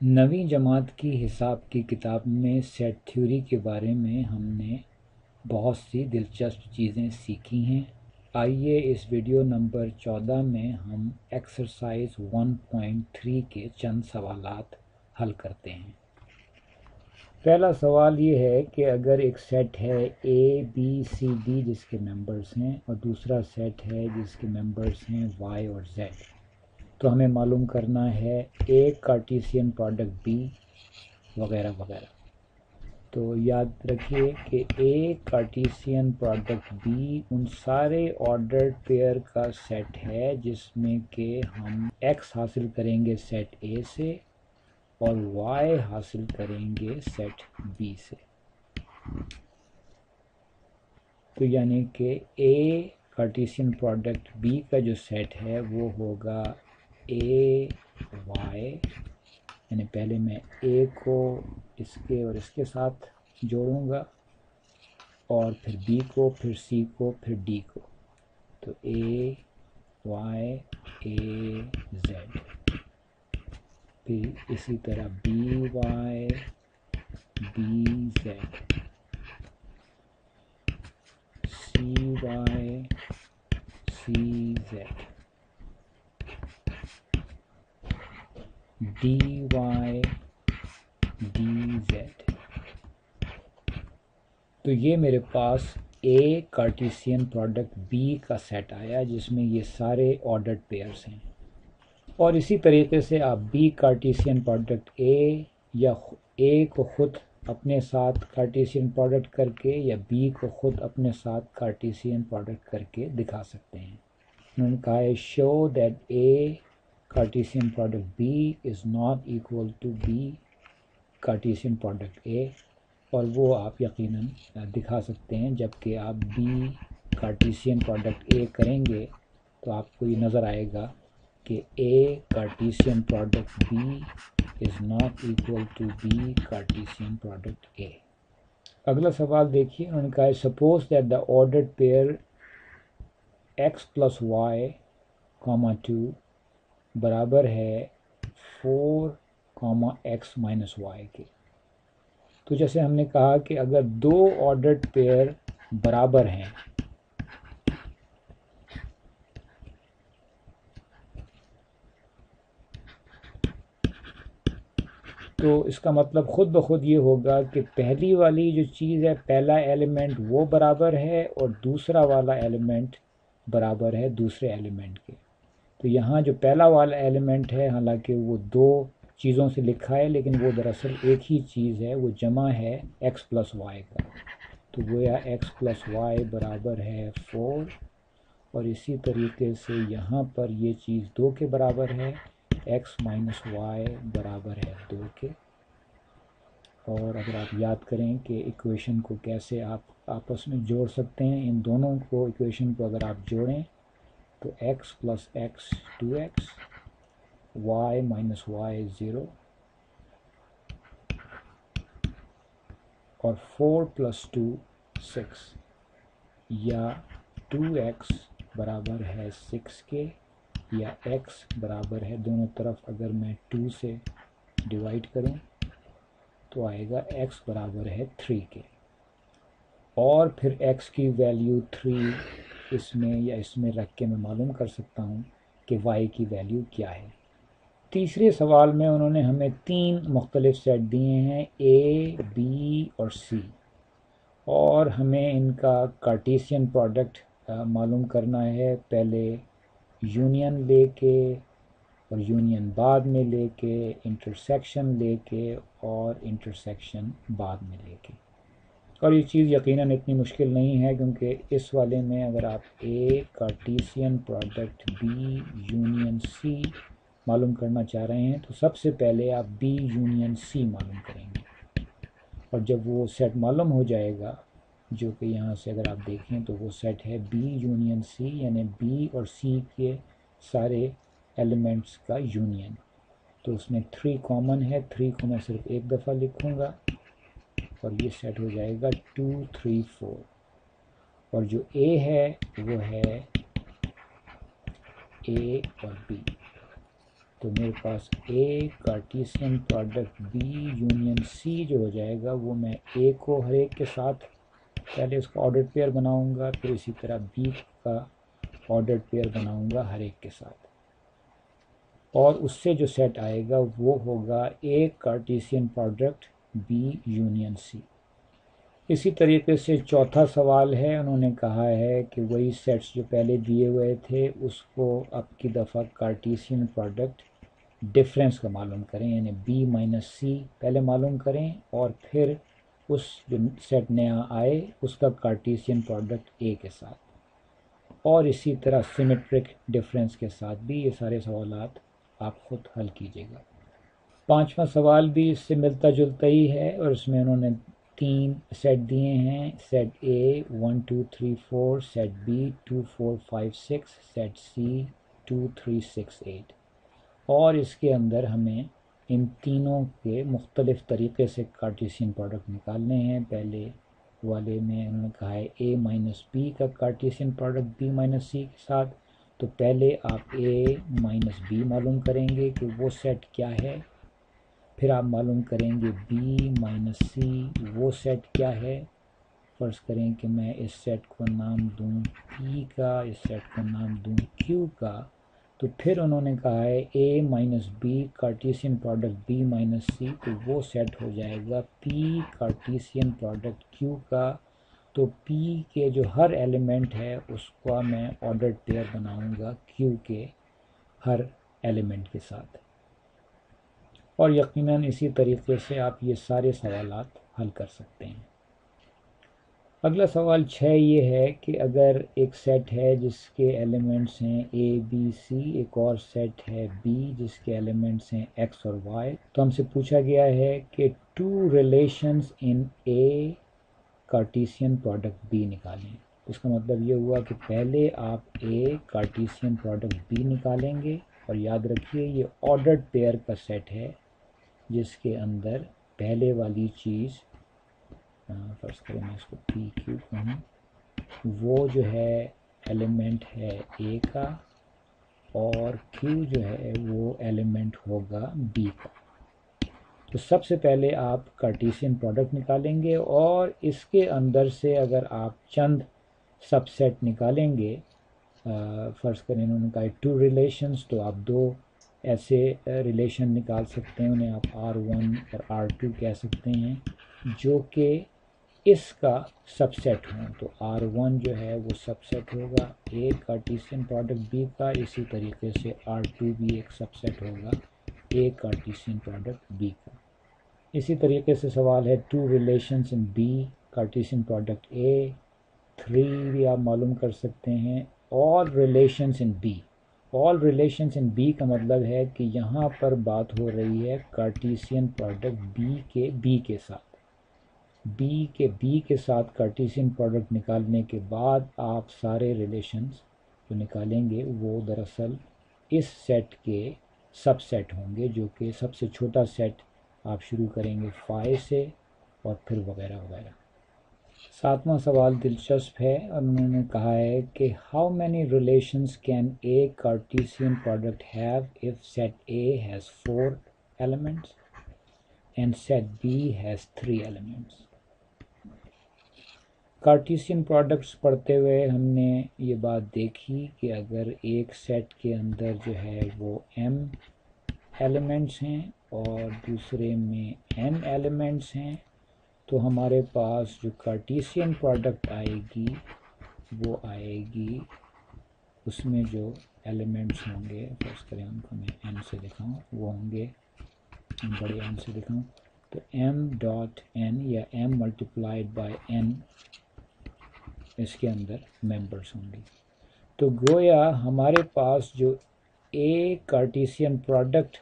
نویں جماعت کی حساب کی کتاب میں سیٹ تھیوری کے بارے میں ہم نے بہت سی دلچسپ چیزیں سیکھی ہیں۔ آئیے اس ویڈیو نمبر 14 میں ہم ایکسرسائز 1.3 کے چند سوالات حل کرتے ہیں۔ پہلا سوال یہ ہے کہ اگر ایک سیٹ ہے اے بی سی ڈی جس کے ممبرز ہیں اور دوسرا سیٹ ہے جس کے ممبرز ہیں وائی اور زیڈ، تو ہمیں معلوم کرنا ہے اے کارٹیسین پروڈکٹ بی وغیرہ وغیرہ۔ تو یاد رکھیے کہ اے کارٹیسین پروڈکٹ بی ان سارے آرڈرڈ پیئر کا سیٹ ہے جس میں کہ ہم ایکس حاصل کریں گے سیٹ اے سے اور وائی حاصل کریں گے سیٹ بی سے۔ تو یعنی کہ اے کارٹیسین پروڈکٹ بی کا جو سیٹ ہے وہ ہوگا اے وائی، یعنی پہلے میں اے کو اس کے اور اس کے ساتھ جوڑوں گا اور پھر بی کو، پھر سی کو، پھر ڈی کو۔ تو اے وائی اے زیڈ، پھر اسی طرح B Y B Z, C Y C Z, D Y D Z. تو یہ میرے پاس اے کارٹیسین پروڈکٹ بی کا سیٹ آیا جس میں یہ سارے آرڈرڈ پیئرز ہیں۔ اور اسی طریقے سے آپ بی کارٹیسین پروڈکٹ اے یا اے کو خود اپنے ساتھ کارٹیسین پروڈکٹ کر کے یا بی کو خود اپنے ساتھ کارٹیسین پروڈکٹ کر کے دکھا سکتے ہیں۔ انہوں نے کہا ہے show that A کارٹیسین product B is not equal to B Cartesian product A, اور وہ آپ یقیناً دکھا سکتے ہیں جب کہ آپ بی کارٹیسین پروڈکٹ اے کریں گے تو آپ کو یہ نظر آئے گا کہ A کارٹیسین product B is not equal to B Cartesian product A. اگلا سوال دیکھیے، انہوں نے کہا ہے suppose that the ordered pair x plus y comma 2 برابر ہے 4 کاما ایکس مائنس وائی کے۔ تو جیسے ہم نے کہا کہ اگر دو آرڈرڈ پیئر برابر ہیں تو اس کا مطلب خود بخود یہ ہوگا کہ پہلی والی جو چیز ہے، پہلا ایلیمنٹ وہ برابر ہے اور دوسرا والا ایلیمنٹ برابر ہے دوسرے ایلیمنٹ کے۔ تو یہاں جو پہلا والا ایلیمنٹ ہے حالانکہ وہ دو چیزوں سے لکھا ہے لیکن وہ دراصل ایک ہی چیز ہے، وہ جمع ہے ایکس پلس وائی کا۔ تو گویا ایکس پلس وائی برابر ہے 4، اور اسی طریقے سے یہاں پر یہ چیز 2 کے برابر ہے، ایکس مائنس وائی برابر ہے 2 کے۔ اور اگر آپ یاد کریں کہ ایکویشن کو کیسے آپ آپس میں جوڑ سکتے ہیں، ان دونوں کو ایکویشن کو اگر آپ جوڑیں تو x plus x 2x، Y minus Y 0، اور 4 پلس 2 6، یا 2x برابر ہے 6 کے، یا x برابر ہے، دونوں طرف اگر میں 2 سے ڈیوائڈ کروں تو آئے گا x برابر ہے 3 کے، اور پھر x کی ویلیو 3 اس میں یا اس میں رکھ کے میں معلوم کر سکتا ہوں کہ y کی ویلیو کیا ہے۔ تیسرے سوال میں انہوں نے ہمیں 3 مختلف سیٹ دیے ہیں اے بی اور سی، اور ہمیں ان کا کارٹیسین پروڈکٹ معلوم کرنا ہے، پہلے یونین لے کے اور یونین بعد میں لے کے، انٹرسیکشن لے کے اور انٹرسیکشن بعد میں لے کے۔ اور یہ چیز یقیناً اتنی مشکل نہیں ہے کیونکہ اس والے میں اگر آپ اے کارٹیسین پروڈکٹ بی یونین سی معلوم کرنا چاہ رہے ہیں تو سب سے پہلے آپ بی یونین سی معلوم کریں گے، اور جب وہ سیٹ معلوم ہو جائے گا جو کہ یہاں سے اگر آپ دیکھیں تو وہ سیٹ ہے بی یونین سی، یعنی بی اور سی کے سارے ایلیمنٹس کا یونین، تو اس میں 3 کامن ہے، 3 کو میں صرف ایک دفعہ لکھوں گا اور یہ سیٹ ہو جائے گا 2 3 4، اور جو اے ہے وہ ہے اے اور بی۔ تو میرے پاس A کارٹیسین product B union C جو ہو جائے گا وہ میں اے کو ہر ایک کے ساتھ پہلے اس کا آرڈر پیئر بناؤں گا، پھر اسی طرح بی کا آرڈر پیئر بناؤں گا ہر ایک کے ساتھ، اور اس سے جو سیٹ آئے گا وہ ہوگا اے کارٹیسین پروڈکٹ بی یونین سی۔ اسی طریقے سے چوتھا سوال ہے، انہوں نے کہا ہے کہ وہی سیٹس جو پہلے دیے ہوئے تھے اس کو اب کی دفعہ کارٹیسین پروڈکٹ ڈفرینس کا معلوم کریں، یعنی بی مائنس سی پہلے معلوم کریں اور پھر اس جو سیٹ نیا آئے اس کا کارٹیسین پروڈکٹ اے کے ساتھ، اور اسی طرح سیمیٹرک ڈفرینس کے ساتھ بھی یہ سارے سوالات آپ خود حل کیجیے گا۔ پانچواں سوال بھی اس سے ملتا جلتا ہی ہے، اور اس میں انہوں نے 3 سیٹ دیے ہیں، سیٹ اے 1 2 3 4، سیٹ بی 2 4 5 6، سیٹ سی 2 3 6 8، اور اس کے اندر ہمیں ان تینوں کے مختلف طریقے سے کارٹیسین پروڈکٹ نکالنے ہیں۔ پہلے والے میں انہوں نے کہا ہے اے مائنس بی کا کارٹیسین پروڈکٹ بی مائنس سی کے ساتھ، تو پہلے آپ اے مائنس بی معلوم کریں گے کہ وہ سیٹ کیا ہے، پھر آپ معلوم کریں گے بی مائنس سی وہ سیٹ کیا ہے۔ فرض کریں کہ میں اس سیٹ کو نام دوں پی کا، اس سیٹ کو نام دوں کیو کا، تو پھر انہوں نے کہا ہے A minus B Cartesian product B minus C, تو وہ سیٹ ہو جائے گا پی کارٹیسین پروڈکٹ کیو کا۔ تو پی کے جو ہر ایلیمنٹ ہے اس کا میں آرڈر پیئر بناؤں گا کیو کے ہر ایلیمنٹ کے ساتھ، اور یقیناً اسی طریقے سے آپ یہ سارے سوالات حل کر سکتے ہیں۔ اگلا سوال 6 یہ ہے کہ اگر ایک سیٹ ہے جس کے ایلیمنٹس ہیں اے بی سی، ایک اور سیٹ ہے بی جس کے ایلیمنٹس ہیں ایکس اور وائی، تو ہم سے پوچھا گیا ہے کہ 2 relations in A کارٹیسین product B نکالیں۔ اس کا مطلب یہ ہوا کہ پہلے آپ اے کارٹیسین پروڈکٹ بی نکالیں گے، اور یاد رکھیے یہ آرڈرڈ پیئر کا سیٹ ہے جس کے اندر پہلے والی چیز، فرض کریں میں اس کو پی کیو کہوں، وہ جو ہے ایلیمنٹ ہے اے کا، اور کیو جو ہے وہ ایلیمنٹ ہوگا بی کا۔ تو سب سے پہلے آپ کارٹیسین پروڈکٹ نکالیں گے، اور اس کے اندر سے اگر آپ چند سب سیٹ نکالیں گے، فرض کریں انہوں نے کہا 2 ریلیشنز، تو آپ 2 ایسے ریلیشن نکال سکتے ہیں، انہیں آپ R1 اور R2 کہہ سکتے ہیں، جو کہ اس کا سب سیٹ ہوں۔ تو R1 جو ہے وہ سب سیٹ ہوگا اے کارٹیسین پروڈکٹ بی کا، اسی طریقے سے R2 بھی ایک سب سیٹ ہوگا اے کارٹیسین پروڈکٹ بی کا۔ اسی طریقے سے سوال ہے 2 relations in B Cartesian product A, 3 بھی آپ معلوم کر سکتے ہیں۔ All relations in B, all relations in B کا مطلب ہے کہ یہاں پر بات ہو رہی ہے کارٹیسین پروڈکٹ بی کے ساتھ، بی کے ساتھ کارٹیسین پروڈکٹ نکالنے کے بعد آپ سارے ریلیشنز جو نکالیں گے وہ دراصل اس سیٹ کے سب سیٹ ہوں گے، جو کہ سب سے چھوٹا سیٹ آپ شروع کریں گے 5 سے، اور پھر وغیرہ وغیرہ۔ 7واں سوال دلچسپ ہے، انہوں نے کہا ہے کہ how many relations can A کارٹیسین product have if set A has 4 elements and set B has 3 elements. Cartesian products پڑھتے ہوئے ہم نے یہ بات دیکھی کہ اگر ایک سیٹ کے اندر جو ہے وہ m ایلیمنٹس ہیں اور دوسرے میں n ایلیمنٹس ہیں، تو ہمارے پاس جو کارٹیسین پروڈکٹ آئے گی وہ آئے گی، اس میں جو ایلیمنٹس ہوں گے، فرض کریں ان کو میں n سے دکھاؤں، وہ ہوں گے بڑے n سے دکھاؤں تو m ڈاٹ n یا m ملٹیپلائڈ بائی n اس کے اندر ممبرس ہوں گے۔ تو گویا ہمارے پاس جو اے کارٹیسین پروڈکٹ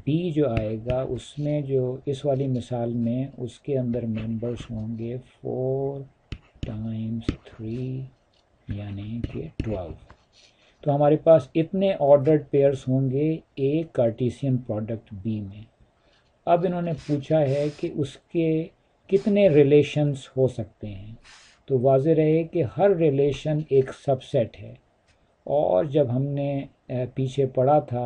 بی جو آئے گا اس میں جو اس والی مثال میں اس کے اندر ممبرس ہوں گے 4 ٹائمز 3 یعنی کہ 12۔ تو ہمارے پاس اتنے آرڈرڈ پیئرس ہوں گے اے کارٹیسین پروڈکٹ بی میں۔ اب انہوں نے پوچھا ہے کہ اس کے کتنے ریلیشنز ہو سکتے ہیں، تو واضح رہے کہ ہر ریلیشن ایک سب سیٹ ہے، اور جب ہم نے پیچھے پڑھا تھا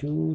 2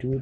2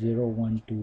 0 1 2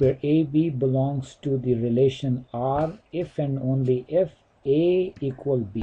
where AB belongs to the relation R if and only if A equal B।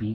B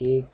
A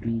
B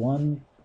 1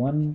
1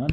1,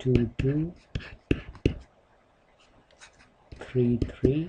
2 2, 3 3,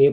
A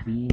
B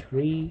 3,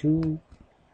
2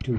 2।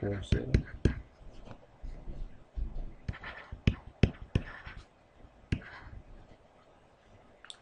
4 0।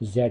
z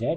z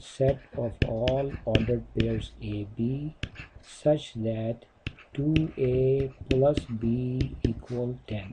set of all ordered pairs AB such that 2A plus B equal 10।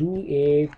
2A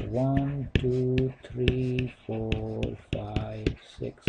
1 2 3 4 5 6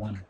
1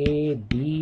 A B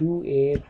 2A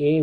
A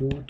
2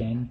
10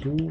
2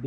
B,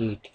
8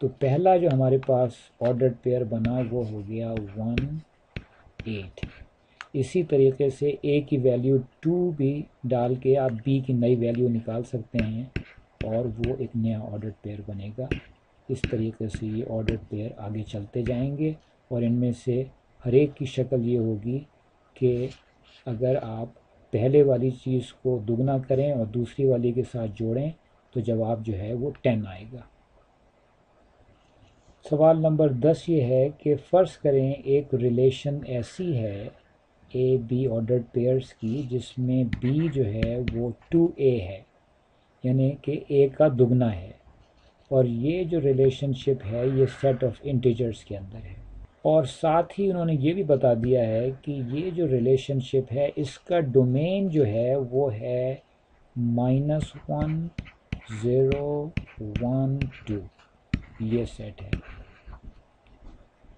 تو پہلا جو ہمارے پاس ordered pair بنا وہ ہو گیا 1 8۔ اسی طریقے سے اے کی ویلیو 2 بھی ڈال کے آپ بی کی نئی ویلیو نکال سکتے ہیں اور وہ ایک نیا آرڈرڈ پیئر بنے گا۔ اس طریقے سے یہ آرڈرڈ پیئر آگے چلتے جائیں گے اور ان میں سے ہر ایک کی شکل یہ ہوگی کہ اگر آپ پہلے والی چیز کو دگنا کریں اور دوسری والی کے ساتھ جوڑیں تو جواب جو ہے وہ 10 آئے گا۔ سوال نمبر 10 یہ ہے کہ فرض کریں ایک ریلیشن ایسی ہے اے بی آرڈرڈ پیئرز کی جس میں بی جو ہے وہ 2A ہے، یعنی کہ اے کا دگنا ہے، اور یہ جو ریلیشن شپ ہے یہ سیٹ آف انٹیجرز کے اندر ہے، اور ساتھ ہی انہوں نے یہ بھی بتا دیا ہے کہ یہ جو ریلیشن شپ ہے اس کا ڈومین جو ہے وہ ہے -1 0 1 2، یہ سیٹ ہے۔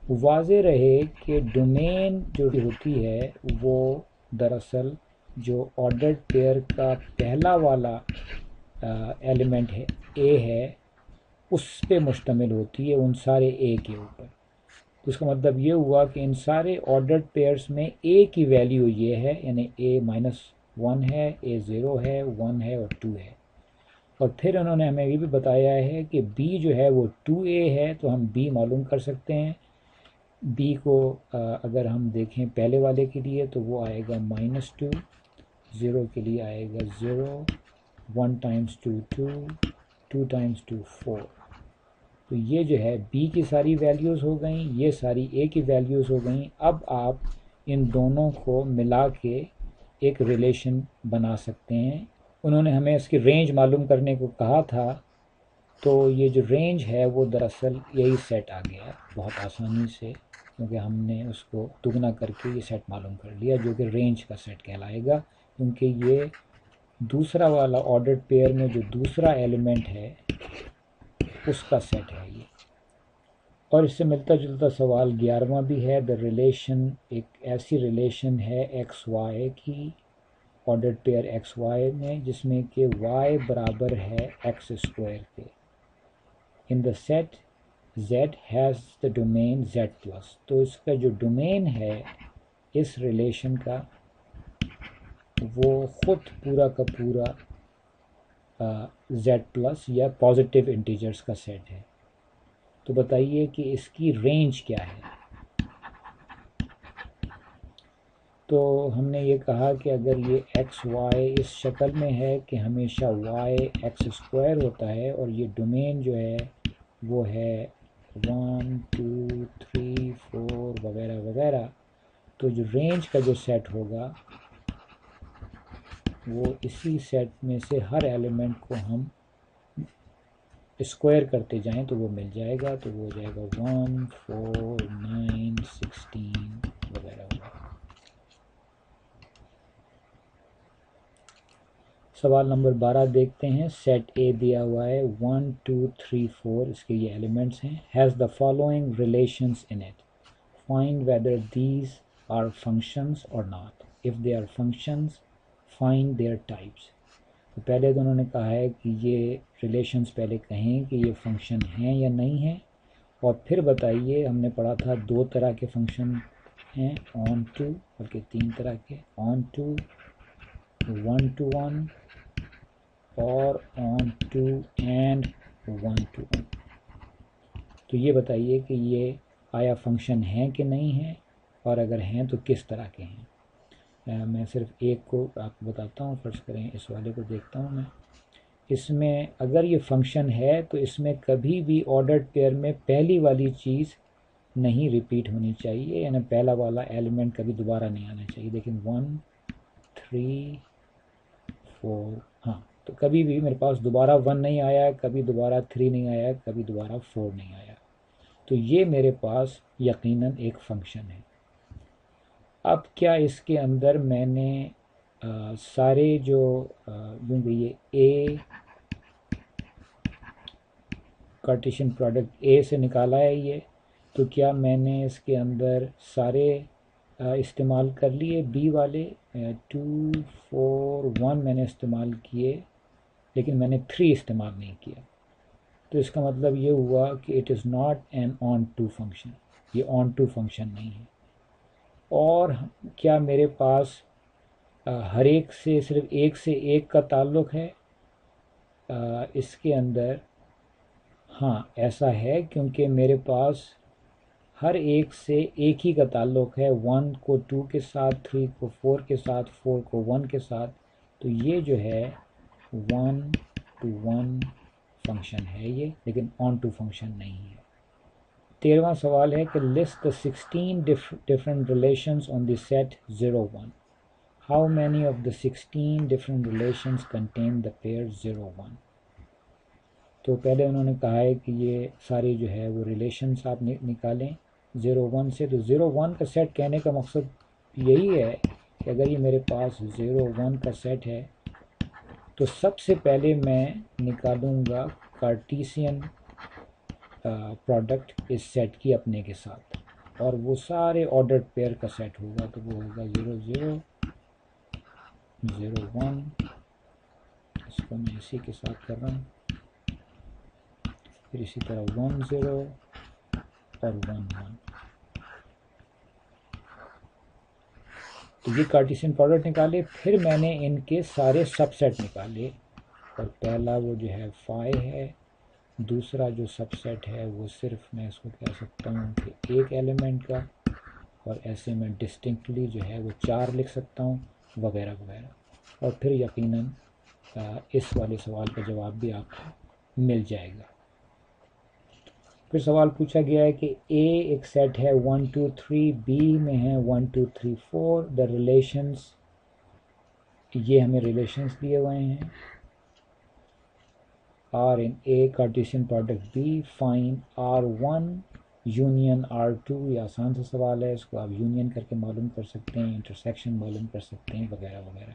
واضح رہے کہ ڈومین جو ہوتی ہے وہ دراصل جو آرڈرڈ پیئر کا پہلا والا ایلیمنٹ ہے اے ہے اس پہ مشتمل ہوتی ہے، ان سارے اے کے اوپر۔ تو اس کا مطلب یہ ہوا کہ ان سارے آرڈرڈ پیئرز میں اے کی ویلیو یہ ہے، یعنی اے -1 ہے، اے 0 ہے، 1 ہے اور 2 ہے۔ اور پھر انہوں نے ہمیں یہ بھی بتایا ہے کہ بی جو ہے وہ 2A ہے، تو ہم بی معلوم کر سکتے ہیں۔ بی کو اگر ہم دیکھیں پہلے والے کے لیے تو وہ آئے گا -2، 0 کے لیے آئے گا 0، 1 ٹائمز 2 2، 2 ٹائمز 2 4۔ تو یہ جو ہے بی کی ساری ویلیوز ہو گئیں، یہ ساری اے کی ویلیوز ہو گئیں۔ اب آپ ان دونوں کو ملا کے ایک ریلیشن بنا سکتے ہیں۔ انہوں نے ہمیں اس کی رینج معلوم کرنے کو کہا تھا، تو یہ جو رینج ہے وہ دراصل یہی سیٹ آ گیا بہت آسانی سے، کیونکہ ہم نے اس کو دگنا کر کے یہ سیٹ معلوم کر لیا جو کہ رینج کا سیٹ کہلائے گا، کیونکہ یہ دوسرا والا آرڈرڈ پیئر میں جو دوسرا ایلیمنٹ ہے اس کا سیٹ ہے یہ۔ اور اس سے ملتا جلتا سوال 11واں بھی ہے۔ دا ریلیشن، ایک ایسی ریلیشن ہے ایکس وائی کی، آرڈرڈ پیئر ایکس وائی میں، جس میں کہ وائی برابر ہے ایکس اسکوائر کے۔ In the set Z has the domain Z plus, تو اس کا جو ڈومین ہے اس ریلیشن کا وہ خود پورا کا پورا زیڈ پلس یا پازیٹیو انٹیجرز کا سیٹ ہے۔ تو بتائیے کہ اس کی رینج کیا ہے؟ تو ہم نے یہ کہا کہ اگر یہ ایکس وائی اس شکل میں ہے کہ ہمیشہ وائی ایکس اسکوائر ہوتا ہے اور یہ ڈومین جو ہے وہ ہے 1 2 3 4 وغیرہ وغیرہ، تو جو رینج کا جو سیٹ ہوگا وہ اسی سیٹ میں سے ہر ایلیمنٹ کو ہم اسکوائر کرتے جائیں تو وہ مل جائے گا، تو وہ ہو جائے گا 1 4 9 16 وغیرہ وغیرہ۔ سوال نمبر 12 دیکھتے ہیں۔ سیٹ اے دیا ہوا ہے 1 2 3 4، اس کے یہ ایلیمنٹس ہیں۔ Has the following relations in it, find whether these are functions or not, if they are functions find their types. تو پہلے تو انہوں نے کہا ہے کہ یہ ریلیشنز پہلے کہیں کہ یہ فنکشن ہیں یا نہیں ہیں، اور پھر بتائیے، ہم نے پڑھا تھا 2 طرح کے فنکشن ہیں، آن ٹو، بلکہ 3 طرح کے، آن ٹو، 1 to 1 اور آن ٹو اینڈ 1 to 1۔ تو یہ بتائیے کہ یہ آیا فنکشن ہیں کہ نہیں ہیں، اور اگر ہیں تو کس طرح کے ہیں۔ میں صرف ایک کو آپ کو بتاتا ہوں، فرض کریں اس والے کو دیکھتا ہوں میں۔ اس میں اگر یہ فنکشن ہے تو اس میں کبھی بھی آرڈرڈ پیئر میں پہلی والی چیز نہیں ریپیٹ ہونی چاہیے، یعنی پہلا والا ایلیمنٹ کبھی دوبارہ نہیں آنا چاہیے۔ لیکن 1 3 4، ہاں تو کبھی بھی میرے پاس دوبارہ 1 نہیں آیا، کبھی دوبارہ 3 نہیں آیا، کبھی دوبارہ 4 نہیں آیا، تو یہ میرے پاس یقیناً ایک فنکشن ہے۔ اب کیا اس کے اندر میں نے سارے جو کیونکہ یہ اے کارٹیشین پروڈکٹ اے سے نکالا ہے یہ، تو کیا میں نے اس کے اندر سارے استعمال کر لیے بی والے؟ 2 4 1 میں نے استعمال کیے، لیکن میں نے 3 استعمال نہیں کیا۔ تو اس کا مطلب یہ ہوا کہ it is not an onto function, یہ آن ٹو فنکشن نہیں ہے۔ اور کیا میرے پاس ہر ایک سے صرف ایک سے ایک کا تعلق ہے؟ اس کے اندر ہاں ایسا ہے، کیونکہ میرے پاس ہر ایک سے ایک ہی کا تعلق ہے، 1 کو 2 کے ساتھ، 3 کو 4 کے ساتھ، 4 کو 1 کے ساتھ، تو یہ جو ہے 1 to 1 فنکشن ہے یہ، لیکن آن ٹو فنکشن نہیں ہے۔ 13واں سوال ہے کہ list the 16 different relations on the set 0 1. How many of the 16 different relations contain the pair 0 1؟ تو پہلے انہوں نے کہا ہے کہ یہ ساری جو ہے وہ ریلیشنس آپ نکالیں 0 1 سے۔ تو 0 1 کا سیٹ کہنے کا مقصد یہی ہے کہ اگر یہ میرے پاس 0 1 کا سیٹ ہے تو سب سے پہلے میں نکالوں گا کارٹیسین پروڈکٹ اس سیٹ کی اپنے کے ساتھ، اور وہ سارے آرڈرڈ پیئر کا سیٹ ہوگا، تو وہ ہوگا 0 0 0 1، اس کو میں اسی کے ساتھ کر رہا ہوں، پھر اسی طرح 1 0 اور 1 1۔ تو یہ کارٹیسین پروڈکٹ نکالے، پھر میں نے ان کے سارے سب سیٹ نکالے، اور پہلا وہ جو ہے 5 ہے، دوسرا جو سب سیٹ ہے وہ صرف میں اس کو کہہ سکتا ہوں کہ ایک ایلیمنٹ کا، اور ایسے میں ڈسٹنکٹلی جو ہے وہ 4 لکھ سکتا ہوں، وغیرہ وغیرہ، اور پھر یقیناً اس والے سوال کا جواب بھی آپ کو مل جائے گا۔ پھر سوال پوچھا گیا ہے کہ اے ایک سیٹ ہے 1 2 3، بی میں ہے 1 2 3 4، دا ریلیشنس، یہ ہمیں ریلیشنس دیے ہوئے ہیں، are in A کارٹیسین product B, find R1 union R2، یہ آسان سا سوال ہے، اس کو آپ یونین کر کے معلوم کر سکتے ہیں، انٹرسیکشن معلوم کر سکتے ہیں، وغیرہ وغیرہ۔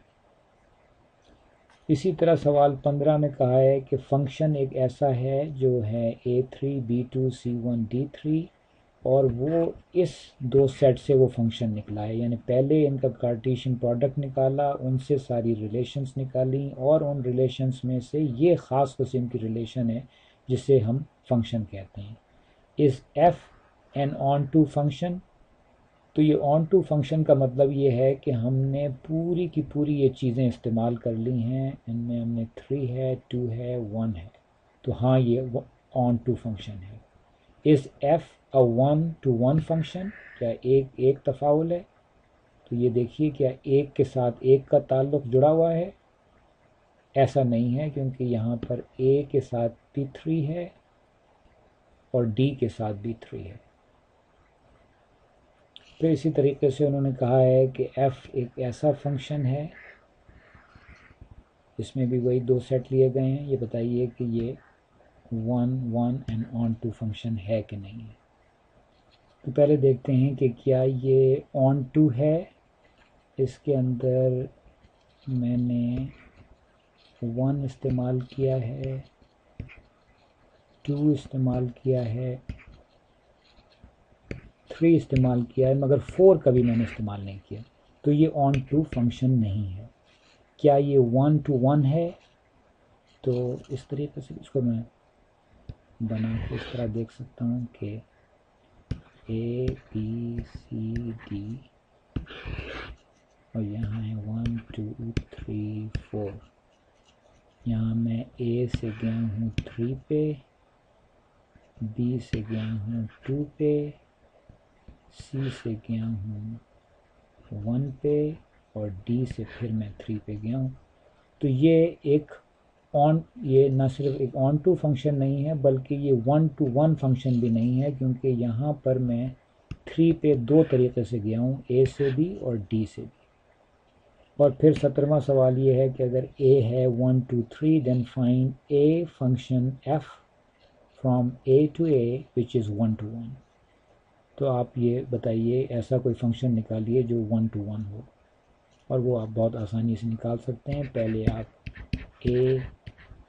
اسی طرح سوال 15 میں کہا ہے کہ فنکشن ایک ایسا ہے جو ہے A3 B2 C1 D3، اور وہ اس دو سیٹ سے وہ فنکشن نکلا ہے، یعنی پہلے ان کا کارٹیشین پروڈکٹ نکالا، ان سے ساری ریلیشنز نکالیں، اور ان ریلیشنز میں سے یہ خاص قسم کی ریلیشن ہے جسے ہم فنکشن کہتے ہیں۔ Is f an onto function? تو یہ آن ٹو فنکشن کا مطلب یہ ہے کہ ہم نے پوری کی پوری یہ چیزیں استعمال کر لی ہیں، ان میں ہم نے 3 ہے، 2 ہے، 1 ہے، تو ہاں یہ آن ٹو فنکشن ہے۔ از ایف اے 1 to 1 فنکشن؟ کیا ایک تفاعل ہے؟ تو یہ دیکھیے کیا ایک کے ساتھ ایک کا تعلق جڑا ہوا ہے؟ ایسا نہیں ہے، کیونکہ یہاں پر اے کے ساتھ بھی 3 ہے اور ڈی کے ساتھ بھی 3 ہے۔ پھر اسی طریقے سے انہوں نے کہا ہے کہ ایف ایک ایسا فنکشن ہے، اس میں بھی وہی 2 سیٹ لیے گئے ہیں، یہ بتائیے کہ یہ 1 1 اینڈ آن ٹو فنکشن ہے کہ نہیں ہے۔ تو پہلے دیکھتے ہیں کہ کیا یہ آن ٹو ہے۔ اس کے اندر میں نے 1 استعمال کیا ہے، 2 استعمال کیا ہے، 3 استعمال کیا ہے، مگر 4 کبھی میں نے استعمال نہیں کیا، تو یہ آن ٹو فنکشن نہیں ہے۔ کیا یہ 1 to 1 ہے؟ تو اس طریقے سے اس کو میں بنا کے اس طرح دیکھ سکتا ہوں کہ اے بی سی ڈی، اور یہاں ہے 1 2 3 4، یہاں میں اے سے گیا ہوں 3 پہ، بی سے گیا ہوں 2 پہ، سی سے گیا ہوں 1 پہ، اور ڈی سے پھر میں 3 پہ گیا ہوں۔ تو یہ نہ صرف ایک آن ٹو فنکشن نہیں ہے، بلکہ یہ 1 to 1 فنکشن بھی نہیں ہے، کیونکہ یہاں پر میں 3 پہ 2 طریقے سے گیا ہوں، اے سے بھی اور ڈی سے بھی۔ اور پھر 17واں سوال یہ ہے کہ اگر اے ہے 1 2 3، then find a function F from A to A which is 1 to 1۔ تو آپ یہ بتائیے ایسا کوئی فنکشن نکالیے جو 1 to 1 ہو، اور وہ آپ بہت آسانی سے نکال سکتے ہیں۔ پہلے آپ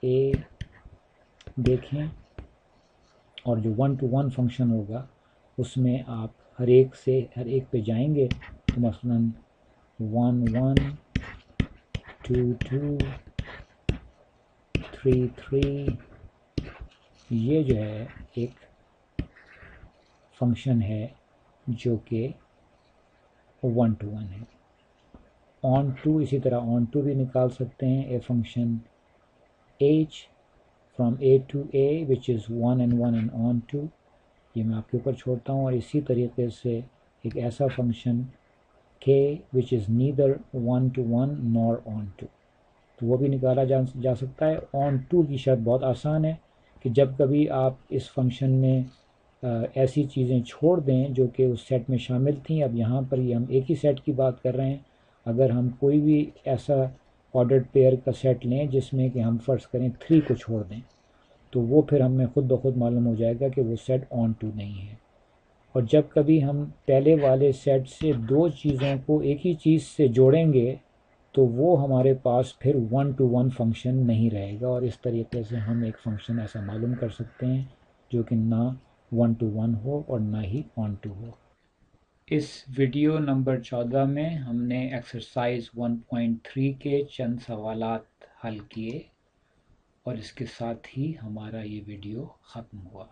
اے دیکھیں، اور جو 1 to 1 فنکشن ہوگا اس میں آپ ہر ایک پہ جائیں گے، تو مثلاً 1 1 2 2 3 3 یہ جو ہے ایک فنکشن ہے جو کہ 1 to 1 ہے. آن ٹو اسی طرح آن ٹو بھی نکال سکتے ہیں. A function H from A to A which is 1 and 1 and on to. یہ میں آپ کے اوپر چھوڑتا ہوں. اور اسی طریقے سے ایک ایسا function k which is neither 1 to 1 nor on to, تو وہ بھی نکالا جا سکتا ہے. آن ٹو کی شرط بہت آسان ہے کہ جب کبھی آپ اس فنکشن میں ایسی چیزیں چھوڑ دیں جو کہ اس سیٹ میں شامل تھیں. اب یہاں پر یہ ہم ایک ہی سیٹ کی بات کر رہے ہیں. اگر ہم کوئی بھی ایسا آرڈرڈ پیئر کا سیٹ لیں جس میں کہ ہم فرض کریں 3 کو چھوڑ دیں تو وہ پھر ہمیں خود بخود معلوم ہو جائے گا کہ وہ سیٹ آن ٹو نہیں ہے. اور جب کبھی ہم پہلے والے سیٹ سے 2 چیزوں کو ایک ہی چیز سے جوڑیں گے تو وہ ہمارے پاس پھر 1 to 1 فنکشن نہیں رہے گا. اور اس طریقے سے ہم ایک فنکشن ایسا معلوم کر سکتے ہیں جو کہ نہ 1 to 1 ہو اور نہ ہی آن ٹو ہو. اس ویڈیو نمبر 14 میں ہم نے ایکسرسائز 1.3 کے چند سوالات حل کیے اور اس کے ساتھ ہی ہمارا یہ ویڈیو ختم ہوا.